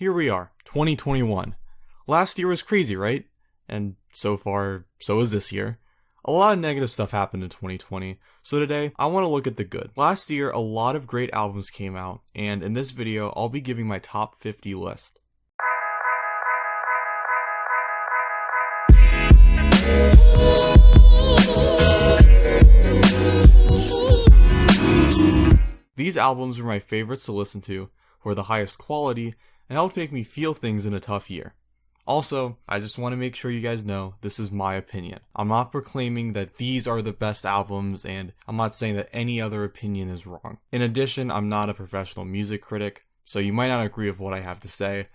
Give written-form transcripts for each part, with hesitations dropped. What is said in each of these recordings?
Here we are, 2021. Last year was crazy, right? And so far, so is this year. A lot of negative stuff happened in 2020, so today I want to look at the good. Last year, a lot of great albums came out, and in this video, I'll be giving my top 50 list. These albums were my favorites to listen to, were the highest quality, and helped make me feel things in a tough year. Also, I just want to make sure you guys know this is my opinion. I'm not proclaiming that these are the best albums, and I'm not saying that any other opinion is wrong. In addition, I'm not a professional music critic, so you might not agree with what I have to say.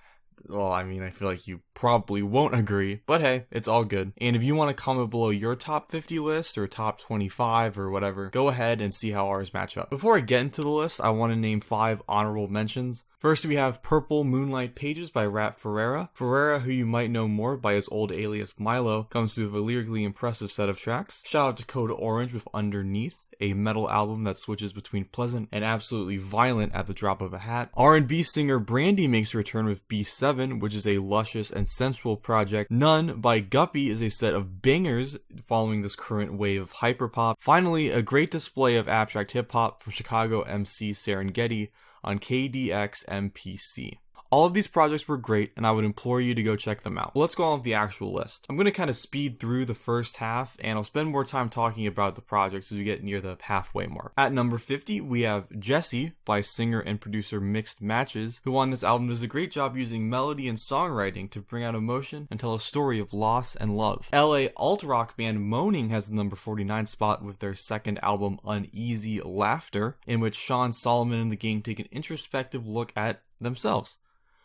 Well, I mean, I feel like you probably won't agree, but hey, it's all good. And if you want to comment below your top 50 list or top 25 or whatever, go ahead and see how ours match up. Before I get into the list, I want to name 5 honorable mentions. First, we have Purple Moonlight Pages by Rap Ferreira. Ferreira, who you might know more by his old alias Milo, comes with a lyrically impressive set of tracks. Shout out to Code Orange with Underneath, a metal album that switches between pleasant and absolutely violent at the drop of a hat. R&B singer Brandy makes a return with B7, which is a luscious and sensual project. None by Guppy is a set of bangers following this current wave of hyperpop. Finally, a great display of abstract hip-hop from Chicago MC Serengeti on KDxMPC. All of these projects were great, and I would implore you to go check them out. But let's go on with the actual list. I'm going to kind of speed through the first half, and I'll spend more time talking about the projects as we get near the halfway mark. At number 50, we have Jessie by singer and producer Mixed Matches, who on this album does a great job using melody and songwriting to bring out emotion and tell a story of loss and love. LA alt-rock band Moaning has the number 49 spot with their second album Uneasy Laughter, in which Sean Solomon and the gang take an introspective look at themselves.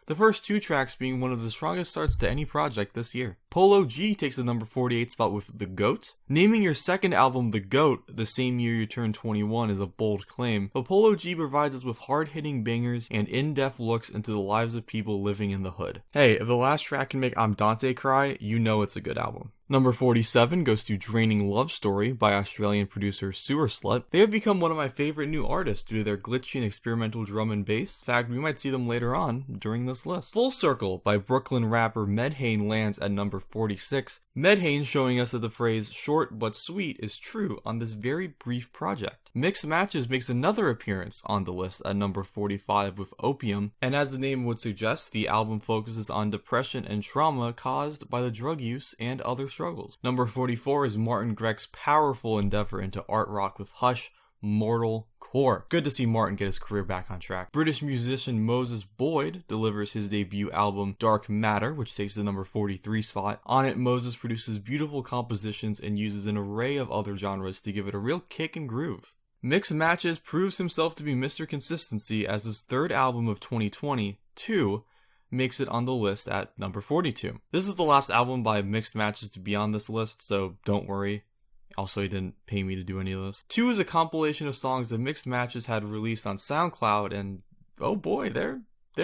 The first 2 tracks being one of the strongest starts to any project this year. Polo G takes the number 48 spot with The Goat. Naming your second album The Goat the same year you turn 21 is a bold claim, but Polo G provides us with hard-hitting bangers and in-depth looks into the lives of people living in the hood. Hey, if the last track can make I'm Dante cry, you know it's a good album. Number 47 goes to Draining Love Story by Australian producer Sewerslvt. They have become one of my favorite new artists due to their glitchy and experimental drum and bass. In fact, we might see them later on during this list. Full Circle by Brooklyn rapper Medhane lands at number 46. Medhane showing us that the phrase short but sweet is true on this very brief project. Mixed Matches makes another appearance on the list at number 45 with Opium, and as the name would suggest, the album focuses on depression and trauma caused by the drug use and other struggles. Number 44 is Martin Grech's powerful endeavor into art rock with Hush, Mortal Core. Good to see Martin get his career back on track. British musician Moses Boyd delivers his debut album Dark Matter, which takes the number 43 spot. On it, Moses produces beautiful compositions and uses an array of other genres to give it a real kick and groove. Mixed Matches proves himself to be Mr. Consistency as his third album of 2022 makes it on the list at number 42. This is the last album by Mixed Matches to be on this list, so don't worry. Also, he didn't pay me to do any of this. 2 is a compilation of songs that Mixed Matches had released on SoundCloud, and oh boy, they're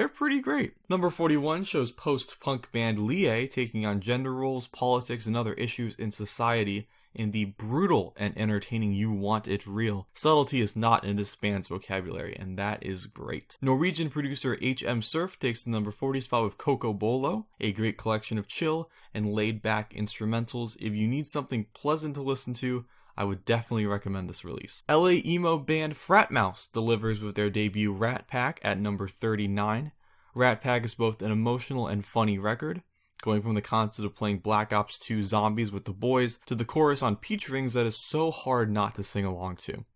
pretty great. Number 41 shows post-punk band Lie taking on gender roles, politics, and other issues in society in the brutal and entertaining You Want It Real. Subtlety is not in this band's vocabulary, and that is great. Norwegian producer HM Surf takes the number 40 spot with Cocobolo, a great collection of chill and laid-back instrumentals. If you need something pleasant to listen to, I would definitely recommend this release. LA emo band Frat Mouse delivers with their debut Rat Pack at number 39. Rat Pack is both an emotional and funny record, going from the concept of playing Black Ops 2 Zombies with the boys to the chorus on Peach Rings that is so hard not to sing along to.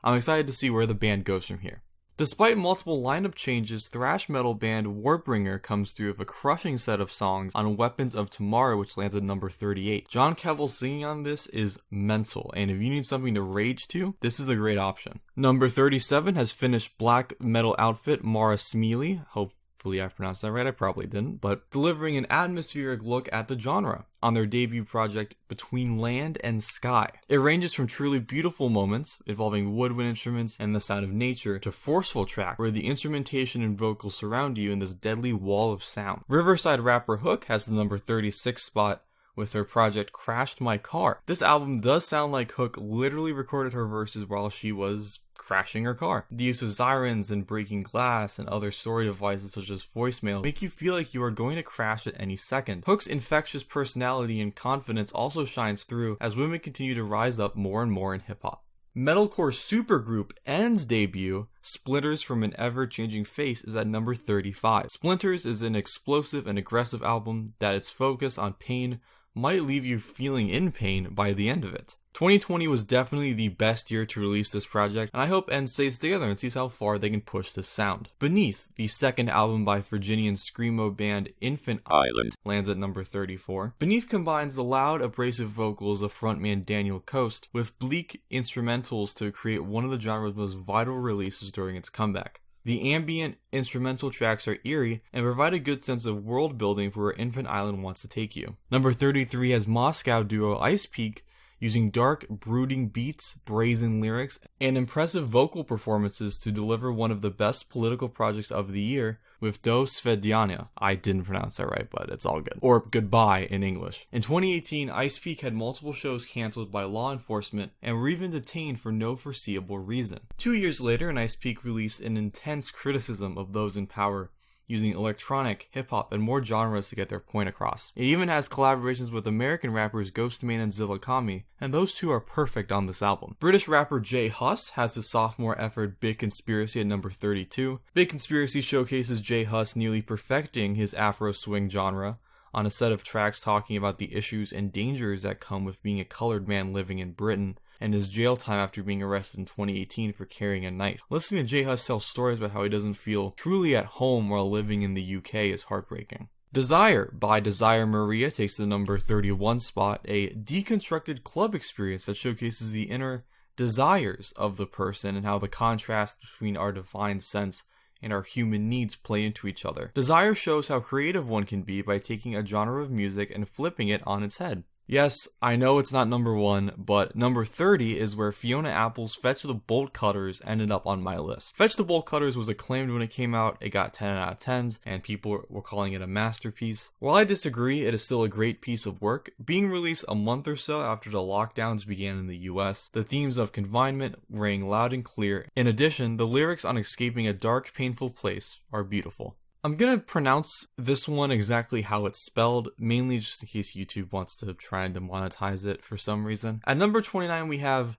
I'm excited to see where the band goes from here. Despite multiple lineup changes, thrash metal band Warbringer comes through with a crushing set of songs on Weapons of Tomorrow, which lands at number 38. John Kevill singing on this is mental, and if you need something to rage to, this is a great option. Number 37 has finished black metal outfit Marrasmielli. Hopefully I pronounced that right, I probably didn't, but delivering an atmospheric look at the genre on their debut project Between Land and Sky. It ranges from truly beautiful moments involving woodwind instruments and the sound of nature to forceful track where the instrumentation and vocals surround you in this deadly wall of sound. Riverside rapper Hook has the number 36 spot with her project Crashed My Car. This album does sound like Hook literally recorded her verses while she was crashing her car. The use of sirens and breaking glass and other story devices such as voicemail make you feel like you are going to crash at any second. Hook's infectious personality and confidence also shines through as women continue to rise up more and more in hip-hop. Metalcore supergroup N's debut, Splinters from an Ever-Changing Face, is at number 35. Splinters is an explosive and aggressive album that its focus on pain might leave you feeling in pain by the end of it. 2020 was definitely the best year to release this project, and I hope N stays together and sees how far they can push this sound. Beneath, the second album by Virginian screamo band Infiniti, lands at number 34. Beneath combines the loud, abrasive vocals of frontman Daniel Coast with bleak instrumentals to create one of the genre's most vital releases during its comeback. The ambient instrumental tracks are eerie and provide a good sense of world building for where Infant Island wants to take you. Number 33 has Moscow duo Ice Peak, using dark, brooding beats, brazen lyrics, and impressive vocal performances to deliver one of the best political projects of the year with Do Svedania. I didn't pronounce that right, but it's all good. Or Goodbye in English. In 2018, Ice Peak had multiple shows cancelled by law enforcement and were even detained for no foreseeable reason. 2 years later, Ice Peak released an intense criticism of those in power, using electronic, hip-hop, and more genres to get their point across. It even has collaborations with American rappers Ghostman and Zilla Kami, and those two are perfect on this album. British rapper J Hus has his sophomore effort Big Conspiracy at number 32. Big Conspiracy showcases J Hus nearly perfecting his Afro swing genre on a set of tracks talking about the issues and dangers that come with being a colored man living in Britain, and his jail time after being arrested in 2018 for carrying a knife. Listening to J Hus tell stories about how he doesn't feel truly at home while living in the UK is heartbreaking. Desire by Desire Marea takes the number 31 spot, a deconstructed club experience that showcases the inner desires of the person and how the contrast between our divine sense and our human needs play into each other. Desire shows how creative one can be by taking a genre of music and flipping it on its head. Yes, I know it's not number 1, but number 30 is where Fiona Apple's Fetch the Bolt Cutters ended up on my list. Fetch the Bolt Cutters was acclaimed when it came out, it got 10 out of 10s, and people were calling it a masterpiece. While I disagree, it is still a great piece of work. Being released a month or so after the lockdowns began in the US, the themes of confinement rang loud and clear. In addition, the lyrics on escaping a dark, painful place are beautiful. I'm gonna pronounce this one exactly how it's spelled, mainly just in case YouTube wants to try and demonetize it for some reason. At number 29, we have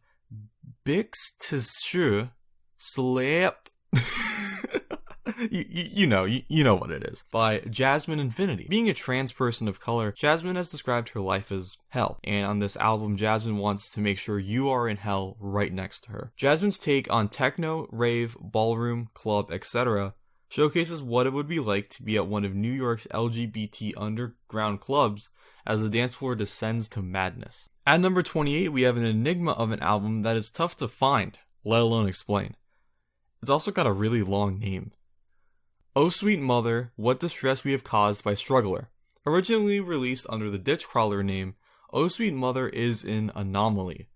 BXTCH, SLÄP, you know what it is, by Jasmine Infiniti. Being a trans person of color, Jasmine has described her life as hell, and on this album, Jasmine wants to make sure you are in hell right next to her. Jasmine's take on techno, rave, ballroom, club, etc. showcases what it would be like to be at one of New York's LGBT underground clubs as the dance floor descends to madness. At number 28, we have an enigma of an album that is tough to find, let alone explain. It's also got a really long name. Oh Sweet Mother, What Distress We Have Caused by Struggler. Originally released under the Ditchcrawler name, Oh Sweet Mother is an anomaly.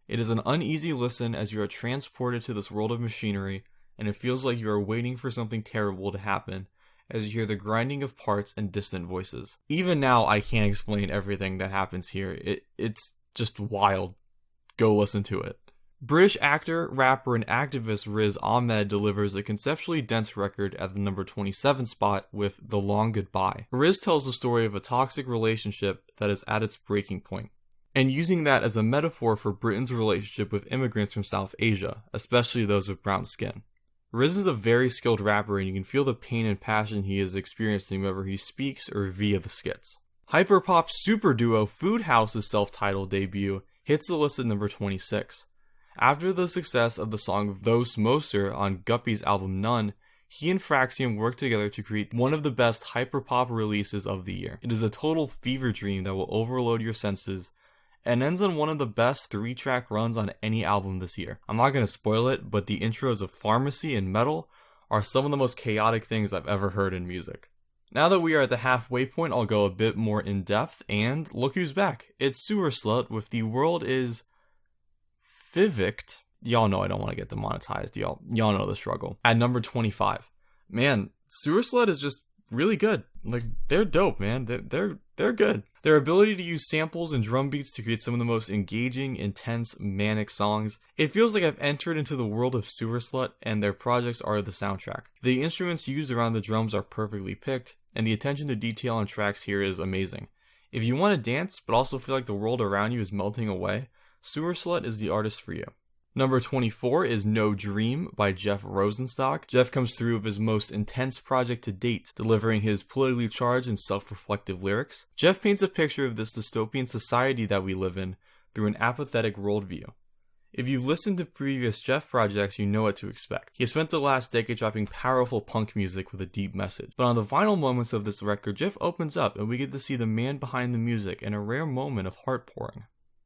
It is an uneasy listen as you are transported to this world of machinery, and it feels like you are waiting for something terrible to happen as you hear the grinding of parts and distant voices. Even now, I can't explain everything that happens here. It's just wild. Go listen to it. British actor, rapper, and activist Riz Ahmed delivers a conceptually dense record at the number 27 spot with The Long Goodbye. Riz tells the story of a toxic relationship that is at its breaking point, and using that as a metaphor for Britain's relationship with immigrants from South Asia, especially those with brown skin. Riz is a very skilled rapper, and you can feel the pain and passion he is experiencing whether he speaks or via the skits. Hyperpop super duo Food House's self-titled debut hits the list at number 26. After the success of the song Those Moser on Guppy's album None, he and Fraxium worked together to create one of the best hyperpop releases of the year. It is a total fever dream that will overload your senses, and ends on one of the best 3-track runs on any album this year. I'm not going to spoil it, but the intros of Pharmacy and Metal are some of the most chaotic things I've ever heard in music. Now that we are at the halfway point, I'll go a bit more in depth, and look who's back. It's Sewerslvt with The World Is Fivict. Y'all know I don't want to get demonetized, y'all know the struggle. At number 25. Man, Sewerslvt is just really good. Like, they're dope, man. They're they're good. Their ability to use samples and drum beats to create some of the most engaging, intense, manic songs. It feels like I've entered into the world of Sewerslvt, and their projects are the soundtrack. The instruments used around the drums are perfectly picked, and the attention to detail on tracks here is amazing. If you want to dance, but also feel like the world around you is melting away, Sewerslvt is the artist for you. Number 24 is No Dream by Jeff Rosenstock. Jeff comes through with his most intense project to date, delivering his politically charged and self-reflective lyrics. Jeff paints a picture of this dystopian society that we live in through an apathetic worldview. If you've listened to previous Jeff projects, you know what to expect. He has spent the last decade dropping powerful punk music with a deep message. But on the final moments of this record, Jeff opens up and we get to see the man behind the music in a rare moment of heart pouring.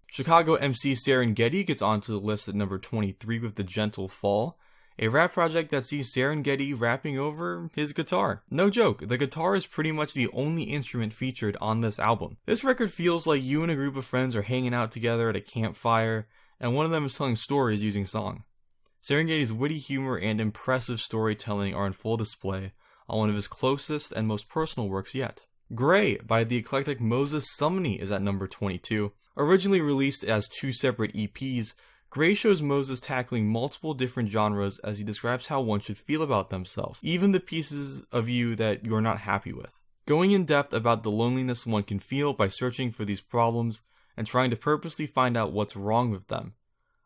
Chicago MC Serengeti gets onto the list at number 23 with The Gentle Fall, a rap project that sees Serengeti rapping over his guitar. No joke, the guitar is pretty much the only instrument featured on this album. This record feels like you and a group of friends are hanging out together at a campfire, and one of them is telling stories using song. Serengeti's witty humor and impressive storytelling are on full display on one of his closest and most personal works yet. Grey by the eclectic Moses Sumney is at number 22. Originally released as 2 separate EPs, Grey shows Moses tackling multiple different genres as he describes how one should feel about themselves, even the pieces of you that you're not happy with. Going in depth about the loneliness one can feel by searching for these problems and trying to purposely find out what's wrong with them.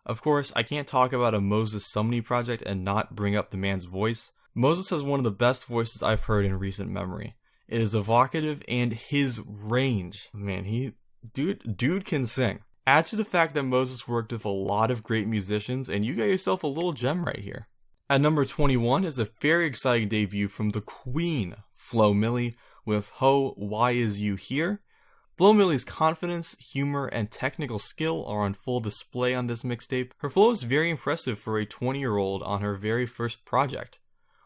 Of course, I can't talk about a Moses Sumney project and not bring up the man's voice. Moses has one of the best voices I've heard in recent memory. It is evocative, and his range, man, Dude can sing. Add to the fact that Moses worked with a lot of great musicians, and you got yourself a little gem right here. At number 21 is a very exciting debut from the queen, Flo Milli, with Ho, Why Is You Here? Flo Milli's confidence, humor, and technical skill are on full display on this mixtape. Her flow is very impressive for a 20-year-old on her very first project.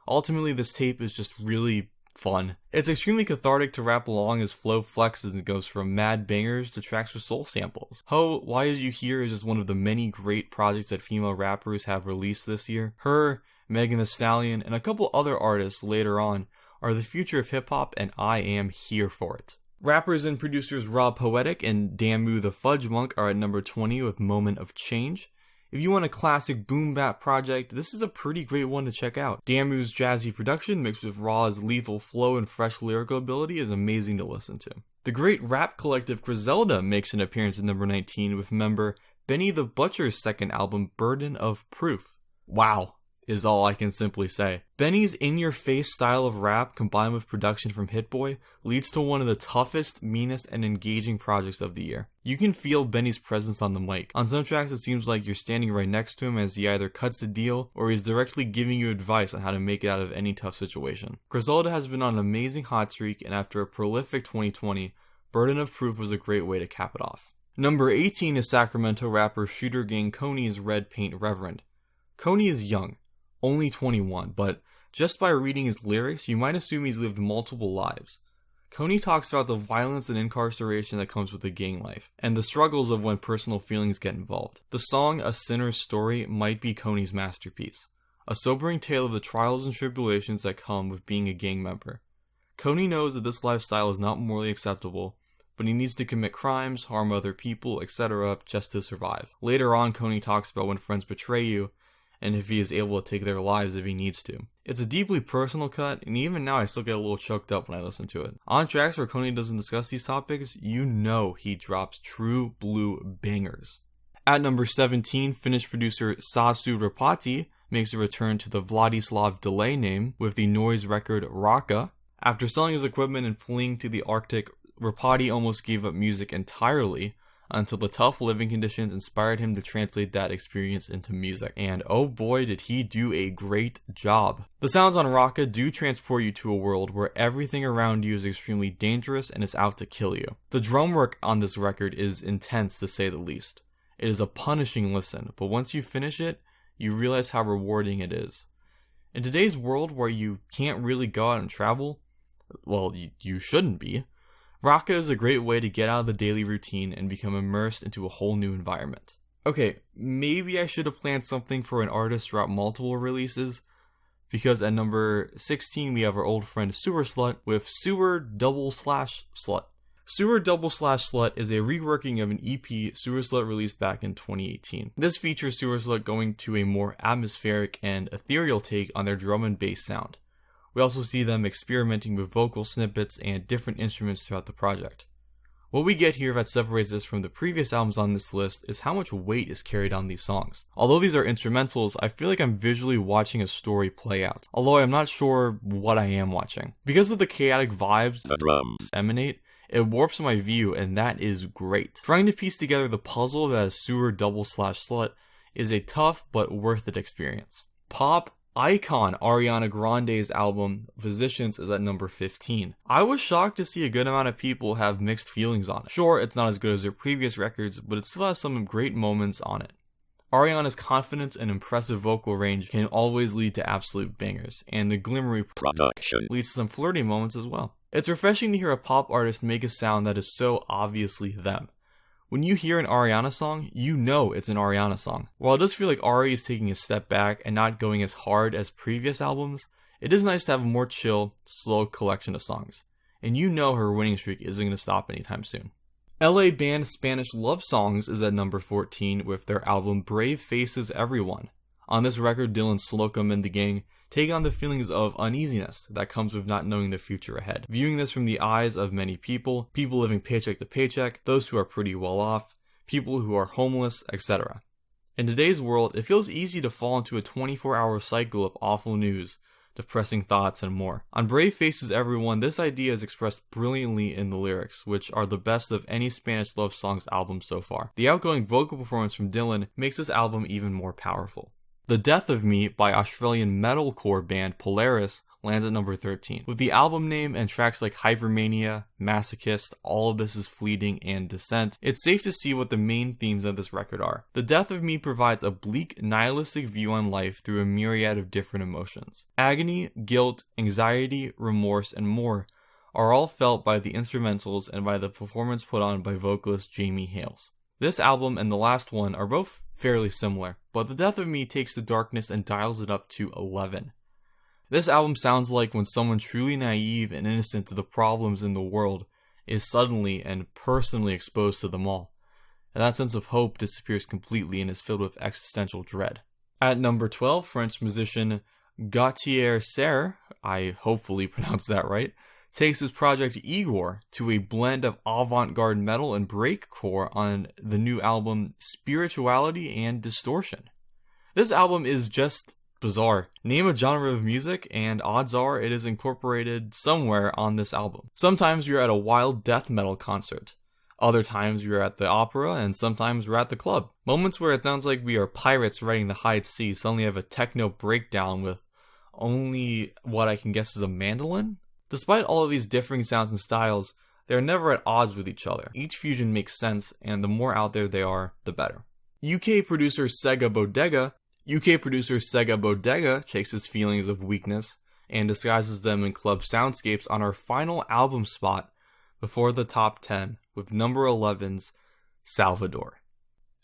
Ultimately, this tape is just really fun. It's extremely cathartic to rap along as Flo flexes and goes from mad bangers to tracks with soul samples. Ho, Why Is You Here is just one of the many great projects that female rappers have released this year. Her, Megan Thee Stallion, and a couple other artists later on are the future of hip-hop, and I am here for it. Rappers and producers Poetic and Damu the Fudgemunk are at number 20 with Moment of Change. If you want a classic boom bap project, this is a pretty great one to check out. Damu's jazzy production mixed with Raw's lethal flow and fresh lyrical ability is amazing to listen to. The great rap collective Griselda makes an appearance at number 19 with member Benny the Butcher's second album, Burden of Proof. Wow, is all I can simply say. Benny's in-your-face style of rap combined with production from Hit Boy leads to one of the toughest, meanest, and engaging projects of the year. You can feel Benny's presence on the mic. On some tracks it seems like you're standing right next to him as he either cuts the deal or he's directly giving you advice on how to make it out of any tough situation. Griselda has been on an amazing hot streak, and after a prolific 2020, Burden of Proof was a great way to cap it off. Number 18 is Sacramento rapper Shooter Gang Coney's Red Paint Reverend. Coney is young, only 21, but just by reading his lyrics, you might assume he's lived multiple lives. Coney talks about the violence and incarceration that comes with the gang life, and the struggles of when personal feelings get involved. The song A Sinner's Story might be Coney's masterpiece, a sobering tale of the trials and tribulations that come with being a gang member. Coney knows that this lifestyle is not morally acceptable, but he needs to commit crimes, harm other people, etc. just to survive. Later on, Coney talks about when friends betray you, and if he is able to take their lives if he needs to. It's a deeply personal cut, and even now I still get a little choked up when I listen to it. On tracks where Coney doesn't discuss these topics, you know he drops true blue bangers. At number 17, Finnish producer Sasu Rapati makes a return to the Vladislav Delay name with the noise record Raka. After selling his equipment and fleeing to the Arctic, Rapati almost gave up music entirely, until the tough living conditions inspired him to translate that experience into music. And oh boy did he do a great job. The sounds on Raka do transport you to a world where everything around you is extremely dangerous and is out to kill you. The drum work on this record is intense to say the least. It is a punishing listen, but once you finish it, you realize how rewarding it is. In today's world where you can't really go out and travel, well, you shouldn't be, Raka is a great way to get out of the daily routine and become immersed into a whole new environment. Okay, maybe I should have planned something for an artist to drop multiple releases, because at number 16 we have our old friend Sewerslvt with Sewer //Slut. Sewer/Slut is a reworking of an EP Sewerslvt released back in 2018. This features Sewerslvt going to a more atmospheric and ethereal take on their drum and bass sound. We also see them experimenting with vocal snippets and different instruments throughout the project. What we get here that separates this from the previous albums on this list is how much weight is carried on these songs. Although these are instrumentals, I feel like I'm visually watching a story play out, although I'm not sure what I am watching. Because of the chaotic vibes the drums emanate, it warps my view, and that is great. Trying to piece together the puzzle that is Sewer/Slut is a tough but worth it experience. Pop icon Ariana Grande's album Positions is at number 15. I was shocked to see a good amount of people have mixed feelings on it. Sure, it's not as good as her previous records, but it still has some great moments on it. Ariana's confidence and impressive vocal range can always lead to absolute bangers, and the glimmery production leads to some flirty moments as well. It's refreshing to hear a pop artist make a sound that is so obviously them. When you hear an Ariana song, you know it's an Ariana song. While it does feel like Ari is taking a step back and not going as hard as previous albums, it is nice to have a more chill, slow collection of songs. And you know her winning streak isn't going to stop anytime soon. LA band Spanish Love Songs is at number 14 with their album Brave Faces Everyone. On this record, Dylan Slocum and the gang take on the feelings of uneasiness that comes with not knowing the future ahead. Viewing this from the eyes of many people living paycheck to paycheck, those who are pretty well off, people who are homeless, etc. In today's world, it feels easy to fall into a 24-hour cycle of awful news, depressing thoughts, and more. On Brave Faces Everyone, this idea is expressed brilliantly in the lyrics, which are the best of any Spanish Love Songs album so far. The outgoing vocal performance from Dylan makes this album even more powerful. The Death of Me by Australian metalcore band Polaris lands at number 13. With the album name and tracks like Hypermania, Masochist, All of This Is Fleeting, and Descent, it's safe to see what the main themes of this record are. The Death of Me provides a bleak, nihilistic view on life through a myriad of different emotions. Agony, guilt, anxiety, remorse, and more are all felt by the instrumentals and by the performance put on by vocalist Jamie Hales. This album and the last one are both fairly similar, but The Death of Me takes the darkness and dials it up to 11. This album sounds like when someone truly naive and innocent to the problems in the world is suddenly and personally exposed to them all, and that sense of hope disappears completely and is filled with existential dread. At number 12, French musician Gautier Serre, I hopefully pronounced that right, takes his project Igor to a blend of avant-garde metal and breakcore on the new album Spirituality and Distortion. This album is just bizarre. Name a genre of music and odds are it is incorporated somewhere on this album. Sometimes you're at a wild death metal concert. Other times you're at the opera, and sometimes we're at the club. Moments where it sounds like we are pirates riding the high seas suddenly have a techno breakdown with only what I can guess is a mandolin? Despite all of these differing sounds and styles, they are never at odds with each other. Each fusion makes sense, and the more out there they are, the better. UK producer Sega Bodega takes his feelings of weakness and disguises them in club soundscapes on our final album spot before the top 10 with number 11's Salvador.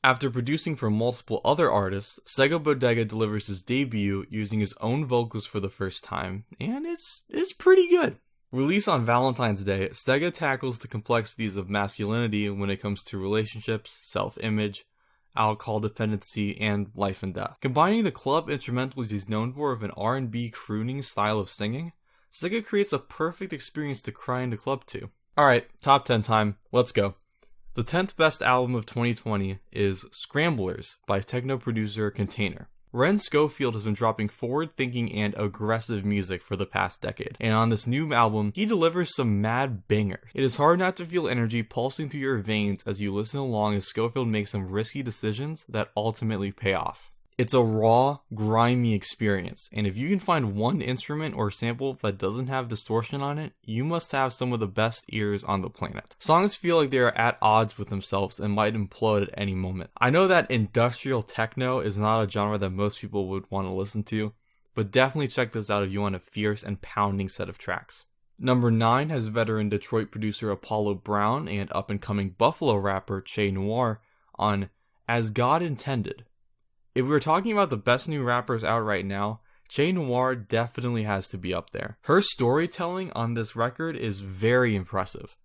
After producing for multiple other artists, Sega Bodega delivers his debut using his own vocals for the first time, and it's pretty good. Released on Valentine's Day, Sega tackles the complexities of masculinity when it comes to relationships, self-image, alcohol dependency, and life and death. Combining the club instrumentals he's known for with an R&B crooning style of singing, Sega creates a perfect experience to cry in the club to. Alright, top 10 time, let's go. The 10th best album of 2020 is Scramblers by techno producer Container. Ren Schofield has been dropping forward-thinking and aggressive music for the past decade, and on this new album, he delivers some mad bangers. It is hard not to feel energy pulsing through your veins as you listen along as Schofield makes some risky decisions that ultimately pay off. It's a raw, grimy experience, and if you can find one instrument or sample that doesn't have distortion on it, you must have some of the best ears on the planet. Songs feel like they are at odds with themselves and might implode at any moment. I know that industrial techno is not a genre that most people would want to listen to, but definitely check this out if you want a fierce and pounding set of tracks. Number 9 has veteran Detroit producer Apollo Brown and up-and-coming Buffalo rapper Che Noir on As God Intended. If we were talking about the best new rappers out right now, Che Noir definitely has to be up there. Her storytelling on this record is very impressive.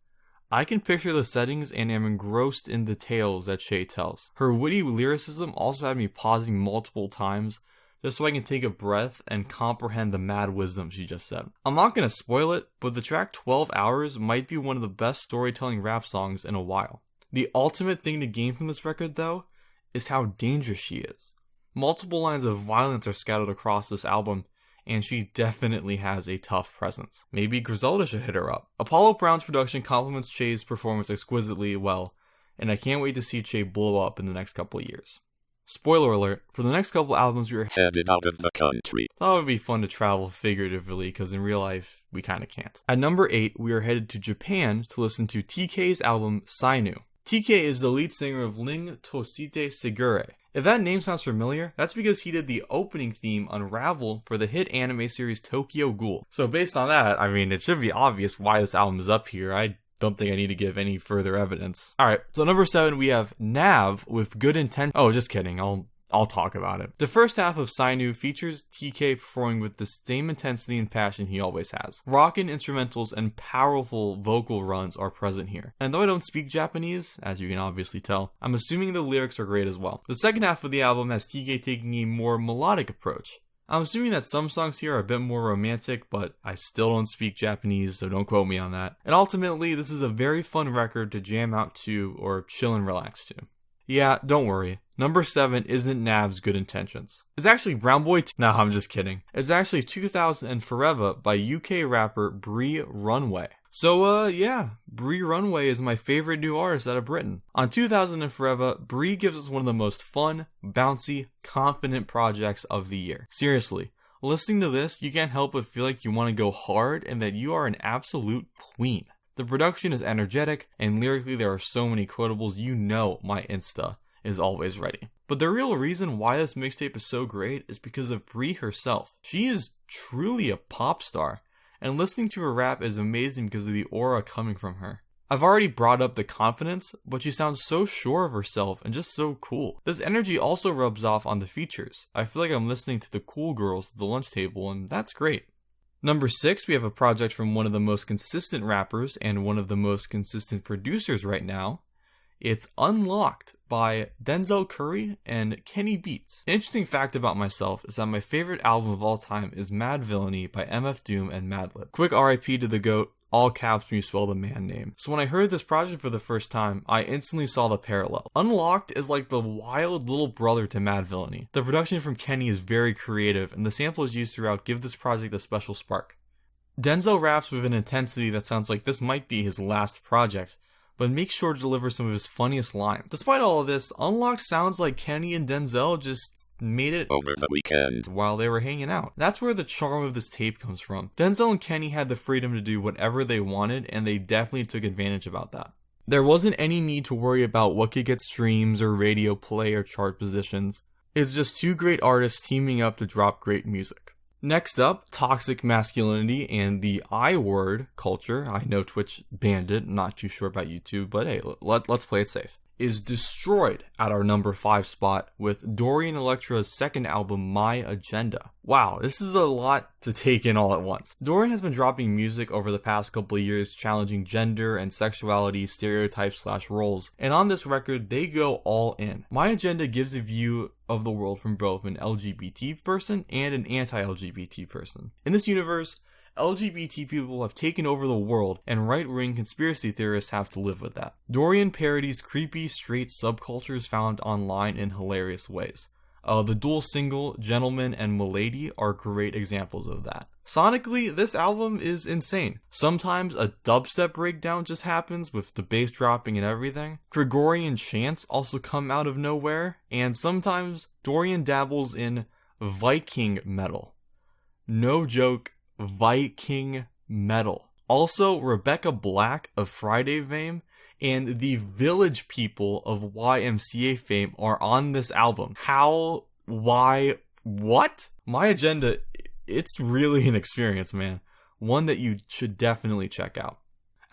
I can picture the settings and am engrossed in the tales that Che tells. Her witty lyricism also had me pausing multiple times just so I can take a breath and comprehend the mad wisdom she just said. I'm not going to spoil it, but the track 12 Hours might be one of the best storytelling rap songs in a while. The ultimate thing to gain from this record, though, is how dangerous she is. Multiple lines of violence are scattered across this album, and she definitely has a tough presence. Maybe Griselda should hit her up. Apollo Brown's production complements Che's performance exquisitely well, and I can't wait to see Che blow up in the next couple of years. Spoiler alert, for the next couple albums we are headed out of the country. Thought it would be fun to travel figuratively, because in real life, we kinda can't. At number 8, we are headed to Japan to listen to TK's album, Sainu. TK is the lead singer of Ling Tosite Segure. If that name sounds familiar, that's because he did the opening theme Unravel for the hit anime series Tokyo Ghoul. So based on that, I mean, it should be obvious why this album is up here. I don't think I need to give any further evidence. Alright, so number 7, we have Nav with Good Intent. Oh, just kidding. I'll talk about it. The first half of Sainu features TK performing with the same intensity and passion he always has. Rockin' instrumentals and powerful vocal runs are present here. And though I don't speak Japanese, as you can obviously tell, I'm assuming the lyrics are great as well. The second half of the album has TK taking a more melodic approach. I'm assuming that some songs here are a bit more romantic, but I still don't speak Japanese, so don't quote me on that. And ultimately, this is a very fun record to jam out to or chill and relax to. Yeah, don't worry. Number 7 isn't Nav's Good Intentions. It's actually Brown Boy No, I'm just kidding. It's actually 2000 and Forever by UK rapper Bree Runway. So, yeah, Bree Runway is my favorite new artist out of Britain. On 2000 and Forever, Bree gives us one of the most fun, bouncy, confident projects of the year. Seriously, listening to this, you can't help but feel like you want to go hard and that you are an absolute queen. The production is energetic, and lyrically there are so many quotables, you know my Insta is always ready. But the real reason why this mixtape is so great is because of Bree herself. She is truly a pop star, and listening to her rap is amazing because of the aura coming from her. I've already brought up the confidence, but she sounds so sure of herself and just so cool. This energy also rubs off on the features. I feel like I'm listening to the cool girls at the lunch table, and that's great. Number 6, we have a project from one of the most consistent rappers and one of the most consistent producers right now. It's Unlocked by Denzel Curry and Kenny Beats. An interesting fact about myself is that my favorite album of all time is Mad Villainy by MF Doom and Madlib. Quick RIP to the GOAT, all caps when you spell the man name. So when I heard this project for the first time, I instantly saw the parallel. Unlocked is like the wild little brother to Mad Villainy. The production from Kenny is very creative, and the samples used throughout give this project a special spark. Denzel raps with an intensity that sounds like this might be his last project, but makes sure to deliver some of his funniest lines. Despite all of this, Unlocked sounds like Kenny and Denzel just made it over the weekend while they were hanging out. That's where the charm of this tape comes from. Denzel and Kenny had the freedom to do whatever they wanted, and they definitely took advantage about that. There wasn't any need to worry about what could get streams or radio play or chart positions. It's just two great artists teaming up to drop great music. Next up, toxic masculinity and the I word culture. I know Twitch banned it, I'm not too sure about YouTube, but hey, let's play it safe. Is destroyed at our number 5 spot with Dorian Electra's second album, My Agenda. Wow, this is a lot to take in all at once. Dorian has been dropping music over the past couple of years, challenging gender and sexuality stereotypes / roles, and on this record, they go all in. My Agenda gives a view of the world from both an LGBT person and an anti-LGBT person. In this universe, LGBT people have taken over the world, and right-wing conspiracy theorists have to live with that. Dorian parodies creepy, straight subcultures found online in hilarious ways. The dual single, Gentleman and Milady, are great examples of that. Sonically, this album is insane. Sometimes a dubstep breakdown just happens with the bass dropping and everything. Gregorian chants also come out of nowhere, and sometimes Dorian dabbles in Viking metal. No joke. Viking metal. Also, Rebecca Black of Friday fame and the Village People of YMCA fame are on this album. How? Why? What? My Agenda, it's really an experience, man. One that you should definitely check out.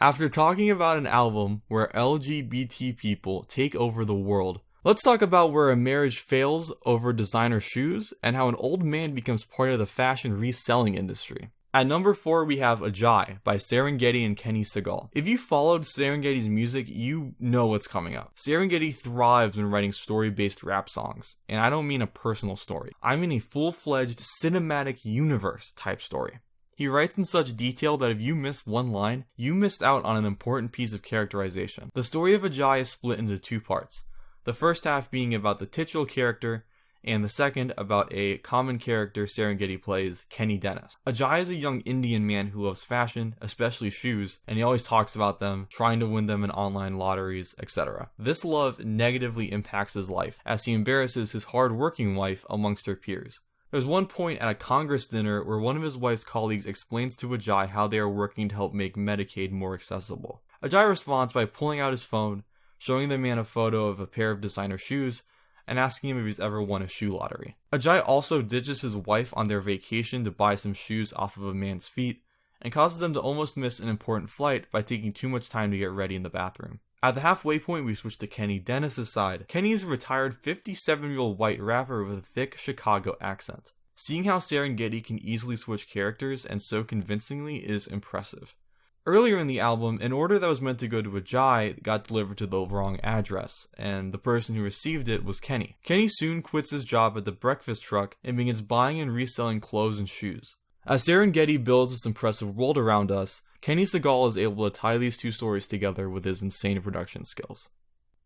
After talking about an album where LGBT people take over the world, let's talk about where a marriage fails over designer shoes and how an old man becomes part of the fashion reselling industry. At number 4, we have Ajai by Serengeti and Kenny Segal. If you followed Serengeti's music, you know what's coming up. Serengeti thrives when writing story-based rap songs, and I don't mean a personal story. I mean a full-fledged cinematic universe type story. He writes in such detail that if you miss one line, you missed out on an important piece of characterization. The story of Ajai is split into 2 parts. The first half being about the titular character, and the second about a common character Serengeti plays, Kenny Dennis. Ajai is a young Indian man who loves fashion, especially shoes, and he always talks about them, trying to win them in online lotteries, etc. This love negatively impacts his life, as he embarrasses his hard-working wife amongst her peers. There's one point at a Congress dinner where one of his wife's colleagues explains to Ajai how they are working to help make Medicaid more accessible. Ajai responds by pulling out his phone, showing the man a photo of a pair of designer shoes, and asking him if he's ever won a shoe lottery. Ajai also ditches his wife on their vacation to buy some shoes off of a man's feet, and causes them to almost miss an important flight by taking too much time to get ready in the bathroom. At the halfway point, we switch to Kenny Dennis' side. Kenny is a retired 57-year-old white rapper with a thick Chicago accent. Seeing how Serengeti can easily switch characters and so convincingly is impressive. Earlier in the album, an order that was meant to go to Ajai got delivered to the wrong address, and the person who received it was Kenny. Kenny soon quits his job at the breakfast truck and begins buying and reselling clothes and shoes. As Serengeti builds this impressive world around us, Kenny Segal is able to tie these 2 stories together with his insane production skills.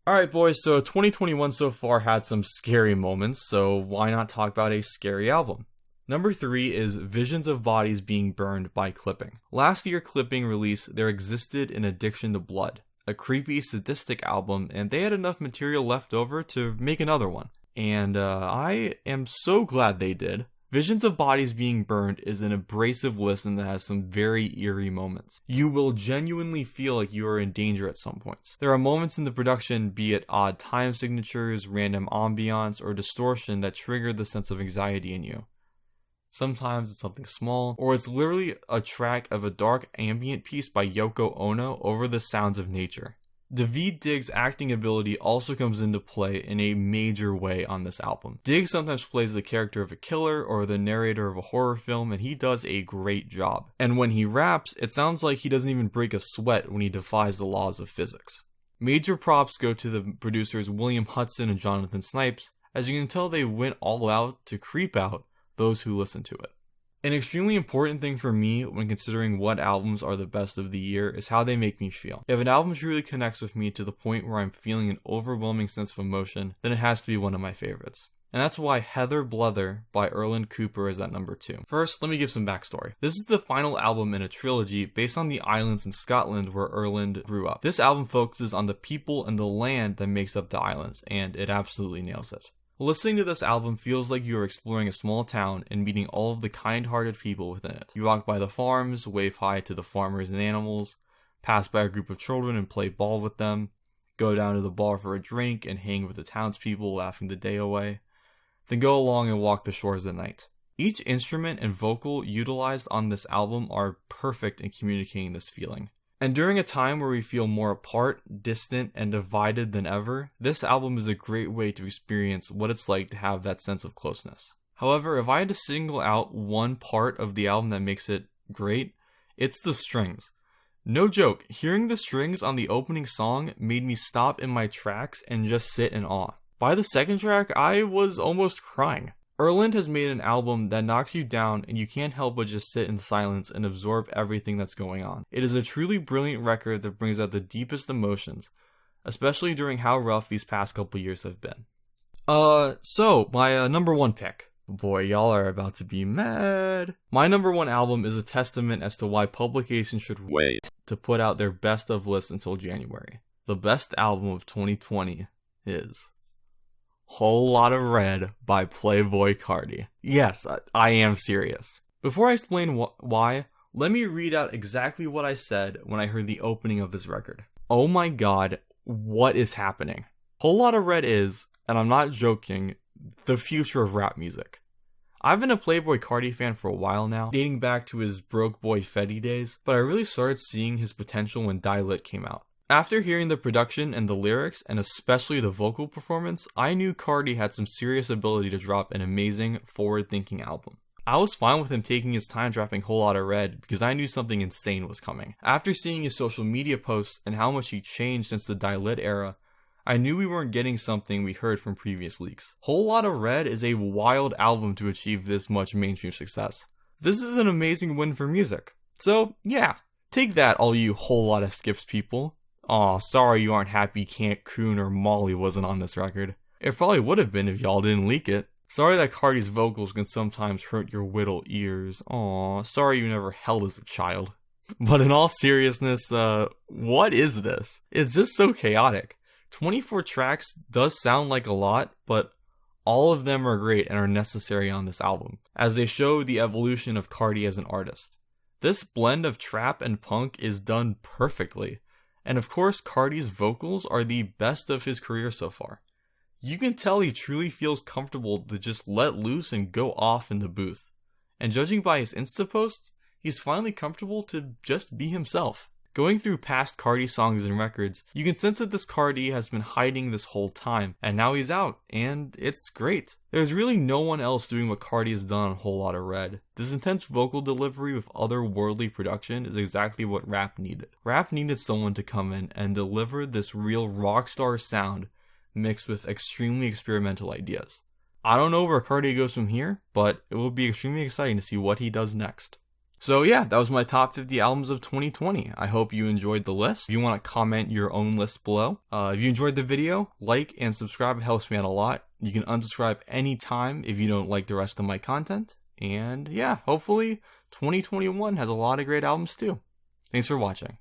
Alright boys, so 2021 so far had some scary moments, so why not talk about a scary album? Number 3 is Visions of Bodies Being Burned by Clipping. Last year Clipping released There Existed an Addiction to Blood, a creepy, sadistic album, and they had enough material left over to make another one. And I am so glad they did. Visions of Bodies Being Burned is an abrasive listen that has some very eerie moments. You will genuinely feel like you are in danger at some points. There are moments in the production, be it odd time signatures, random ambiance, or distortion that trigger the sense of anxiety in you. Sometimes it's something small, or it's literally a track of a dark ambient piece by Yoko Ono over the sounds of nature. Daveed Diggs' acting ability also comes into play in a major way on this album. Diggs sometimes plays the character of a killer or the narrator of a horror film, and he does a great job. And when he raps, it sounds like he doesn't even break a sweat when he defies the laws of physics. Major props go to the producers William Hudson and Jonathan Snipes, as you can tell they went all out to creep out those who listen to it. An extremely important thing for me when considering what albums are the best of the year is how they make me feel. If an album truly connects with me to the point where I'm feeling an overwhelming sense of emotion, then it has to be one of my favorites. And that's why Hether, Blether by Erland Cooper is at number 2. First, let me give some backstory. This is the final album in a trilogy based on the islands in Scotland where Erland grew up. This album focuses on the people and the land that makes up the islands, and it absolutely nails it. Listening to this album feels like you are exploring a small town and meeting all of the kind-hearted people within it. You walk by the farms, wave hi to the farmers and animals, pass by a group of children and play ball with them, go down to the bar for a drink and hang with the townspeople laughing the day away, then go along and walk the shores at night. Each instrument and vocal utilized on this album are perfect in communicating this feeling. And during a time where we feel more apart, distant, and divided than ever, this album is a great way to experience what it's like to have that sense of closeness. However, if I had to single out one part of the album that makes it great, it's the strings. No joke, hearing the strings on the opening song made me stop in my tracks and just sit in awe. By the second track, I was almost crying. Erland has made an album that knocks you down and you can't help but just sit in silence and absorb everything that's going on. It is a truly brilliant record that brings out the deepest emotions, especially during how rough these past couple years have been. So, my number 1 pick. Boy, y'all are about to be mad. My number 1 album is a testament as to why publications should wait to put out their best of list until January. The best album of 2020 is Whole Lotta Red by Playboi Carti. Yes, I am serious. Before I explain why, let me read out exactly what I said when I heard the opening of this record. Oh my god, what is happening? Whole Lotta Red is, and I'm not joking, the future of rap music. I've been a Playboi Carti fan for a while now, dating back to his Broke Boy Fetty days, but I really started seeing his potential when Die Lit came out. After hearing the production and the lyrics, and especially the vocal performance, I knew Carti had some serious ability to drop an amazing, forward-thinking album. I was fine with him taking his time dropping Whole Lotta Red because I knew something insane was coming. After seeing his social media posts and how much he changed since the Die-Lit era, I knew we weren't getting something we heard from previous leaks. Whole Lotta Red is a wild album to achieve this much mainstream success. This is an amazing win for music. So yeah, take that all you Whole Lotta Skips people. Aw, sorry you aren't happy Can't Coon or Molly wasn't on this record. It probably would have been if y'all didn't leak it. Sorry that Cardi's vocals can sometimes hurt your whittle ears. Aw, sorry you never held as a child. But in all seriousness, what is this? It's just so chaotic. 24 tracks does sound like a lot, but all of them are great and are necessary on this album, as they show the evolution of Cardi as an artist. This blend of trap and punk is done perfectly. And of course, Cardi's vocals are the best of his career so far. You can tell he truly feels comfortable to just let loose and go off in the booth. And judging by his Insta posts, he's finally comfortable to just be himself. Going through past Cardi songs and records, you can sense that this Cardi has been hiding this whole time, and now he's out, and it's great. There's really no one else doing what Cardi has done on Whole Lotta Red. This intense vocal delivery with otherworldly production is exactly what rap needed. Rap needed someone to come in and deliver this real rockstar sound mixed with extremely experimental ideas. I don't know where Cardi goes from here, but it will be extremely exciting to see what he does next. So yeah, that was my top 50 albums of 2020. I hope you enjoyed the list. If you want to comment your own list below. If you enjoyed the video, like and subscribe. It helps me out a lot. You can unsubscribe anytime if you don't like the rest of my content. And yeah, hopefully 2021 has a lot of great albums too. Thanks for watching.